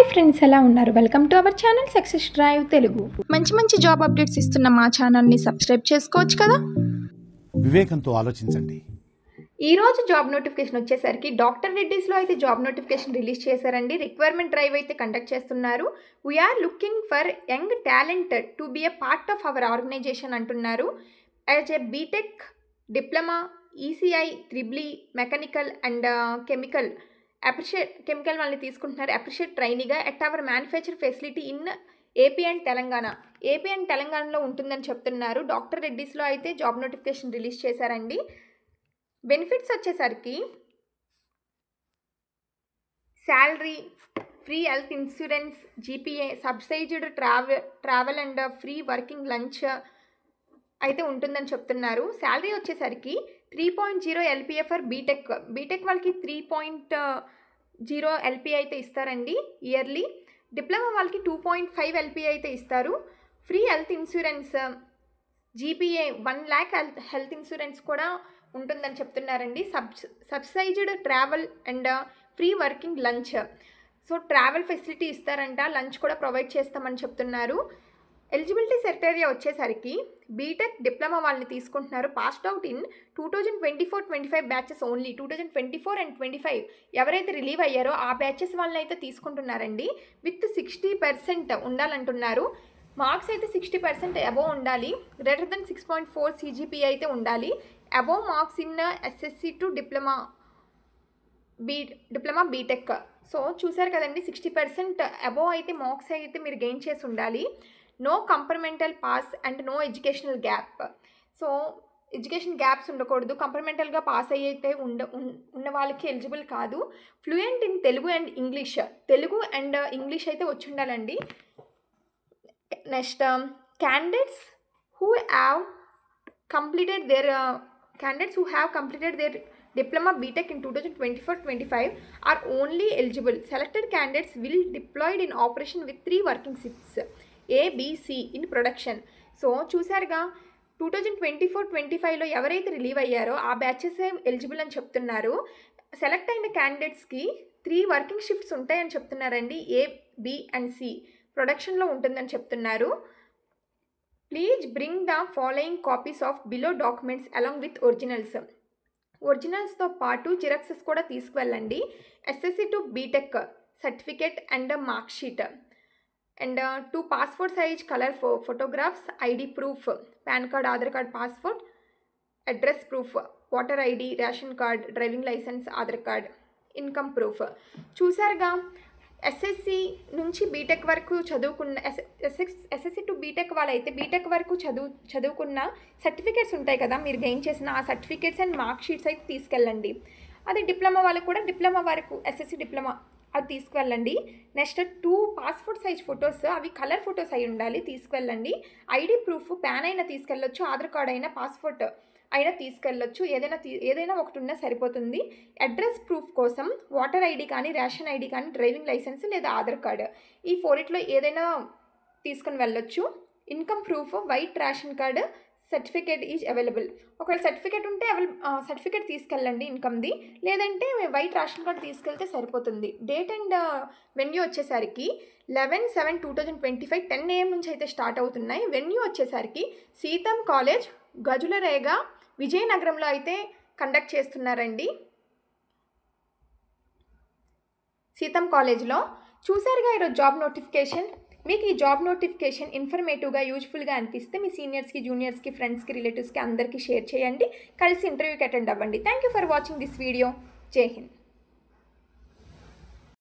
Hi friends, ఎలా ఉన్నారు? Welcome to our channel success drive Telugu. మంచి జాబ్ అప్డేట్స్ ఇస్తున్న మా ఛానల్ని సబ్స్క్రైబ్ చేసుకోవచ్చు కదా. వివేకంతో ఆలోచించండి. ఈరోజు జాబ్ నోటిఫికేషన్ వచ్చేసరికి డాక్టర్ రెడ్డీస్లో అయితే జాబ్ నోటిఫికేషన్ రిలీజ్ చేశారండి. రిక్వైర్మెంట్ డ్రైవ్ అయితే కండక్ట్ చేస్తున్నారు. We are looking for young talent to be a part of our organization అంటున్నారు. As a BTech, diploma, ECE, త్రిబ్లీ, మెకానికల్ అండ్ కెమికల్ కెమికల్ వాళ్ళని తీసుకుంటున్నారు అప్రిషియేట్ ట్రైనీగా at our manufacture facility in AP and తెలంగాణలో ఉంటుందని చెప్తున్నారు. డాక్టర్ రెడ్డీస్లో అయితే జాబ్ నోటిఫికేషన్ రిలీజ్ చేశారండి. బెనిఫిట్స్ వచ్చేసరికి salary, free health insurance, GPA, subsidised travel and free working lunch అయితే ఉంటుందని చెప్తున్నారు. శాలరీ వచ్చేసరికి 3.0 LPA ఫర్ బీటెక్ వాళ్ళకి 3.0 LPA అయితే ఇస్తారండి ఇయర్లీ. డిప్లొమా వాళ్ళకి 2.5 LPA అయితే ఇస్తారు. Free health insurance, GPA 1 lakh health insurance కూడా ఉంటుందని చెప్తున్నారండి. Subsidised travel and free working lunch, so travel facility ఇస్తారంట, లంచ్ కూడా ప్రొవైడ్ చేస్తామని చెప్తున్నారు. ఎలిజిబిలిటీ క్రైటీరియా వచ్చేసరికి బీటెక్, డిప్లొమా వాళ్ళని తీసుకుంటున్నారు. Passed out in 2024-25 batches only. 2024 and 25 ఎవరైతే రిలీవ్ అయ్యారో ఆ బ్యాచెస్ వాళ్ళని అయితే తీసుకుంటున్నారండి. విత్ 60% ఉండాలంటున్నారు. మార్క్స్ అయితే 60% అబోవ్ ఉండాలి. గ్రేటర్ దెన్ 6.4 CGPA అయితే ఉండాలి. Above marks in SSC to diploma BTech. So చూసారు కదండి, 60% అబోవ్ అయితే మార్క్స్ అయితే మీరు గెయిన్ చేసి ఉండాలి. No compartmental pass and no educational gap. So education gaps ఉండకూడదు. కంపర్మెంటల్గా పాస్ అయితే ఉన్న వాళ్ళకి ఎలిజిబుల్ కాదు. Fluent in Telugu and English అయితే వచ్చి ఉండాలండి. Next candidates who have completed their diploma BTech in 2024-25 are only eligible. Selected candidates will deployed in operation with 3 working shifts ABC in production. So చూసారుగా, 2024-25లో ఎవరైతే relieve అయ్యారో ఆ batches eligible అని చెప్తున్నారు. Select అయిన క్యాండిడేట్స్కి 3 వర్కింగ్ షిఫ్ట్స్ ఉంటాయని చెప్తున్నారండి. A, B and C ప్రొడక్షన్లో ఉంటుందని చెప్తున్నారు. Please bring the following copies of below documents along with ఒరిజినల్స్తో పాటు జిరాక్సెస్ కూడా తీసుకువెళ్ళండి. SSC to BTech certificate and mark sheet and 2 passport size colour photographs, ID proof, PAN card, Aadhaar card, passport, address proof, voter ID, ration card, driving licence, Aadhaar card, income proof. చూసారుగా, SSC నుంచి BTech వరకు చదువుకున్న SSC to BTech వాళ్ళైతే BTech వరకు చదువుకున్న certificates ఉంటాయి కదా, మీరు గెయిన్ చేసిన ఆ సర్టిఫికేట్స్ అండ్ మార్క్ షీట్స్ అయితే తీసుకెళ్ళండి. అదే డిప్లొమా వాళ్ళకు కూడా డిప్లొమా వరకు ఎస్ఎస్సి డిప్లొమా అది తీసుకువెళ్ళండి. నెక్స్ట్ 2 పాస్పోర్ట్ సైజ్ ఫొటోస్, అవి కలర్ ఫొటోస్ అయి ఉండాలి, తీసుకువెళ్ళండి. ఐడి ప్రూఫ్, పాన్ అయినా తీసుకెళ్ళొచ్చు, ఆధార్ కార్డ్ అయినా, పాస్పోర్ట్ అయినా తీసుకెళ్ళొచ్చు, ఏదైనా ఒకటి ఉన్నా సరిపోతుంది. అడ్రస్ ప్రూఫ్ కోసం ఓటర్ ఐడి కానీ, రేషన్ ఐడి కానీ, డ్రైవింగ్ లైసెన్స్ లేదా ఆధార్ కార్డ్, ఈ 4 ఏదైనా తీసుకుని వెళ్ళొచ్చు. Income proof, white ration card, certificate is available. ఒకవేళ సర్టిఫికేట్ ఉంటే సర్టిఫికేట్ తీసుకెళ్ళండి ఇన్కమ్ది, లేదంటే వైట్ రేషన్ కార్డ్ తీసుకెళ్తే సరిపోతుంది. డేట్ అండ్ వెన్యూ వచ్చేసరికి 11/7/2025 10 AM నుంచి అయితే స్టార్ట్ అవుతున్నాయి. వెన్యూ వచ్చేసరికి సీతం కాలేజ్, గజులరేగ, విజయనగరంలో అయితే కండక్ట్ చేస్తున్నారండి. సీతం కాలేజ్లో. చూసారుగా ఈరోజు జాబ్ నోటిఫికేషన్. మీకు ఈ జాబ్ నోటిఫికేషన్ ఇన్ఫర్మేటివ్గా, యూజ్ఫుల్గా అనిపిస్తే మీ సీనియర్స్కి, జూనియర్స్కి, ఫ్రెండ్స్కి, రిలేటివ్స్కి అందరికీ షేర్ చేయండి. కలిసి ఇంటర్వ్యూకి అటెండ్ అవ్వండి. Thank you for watching this video. జై హింద్.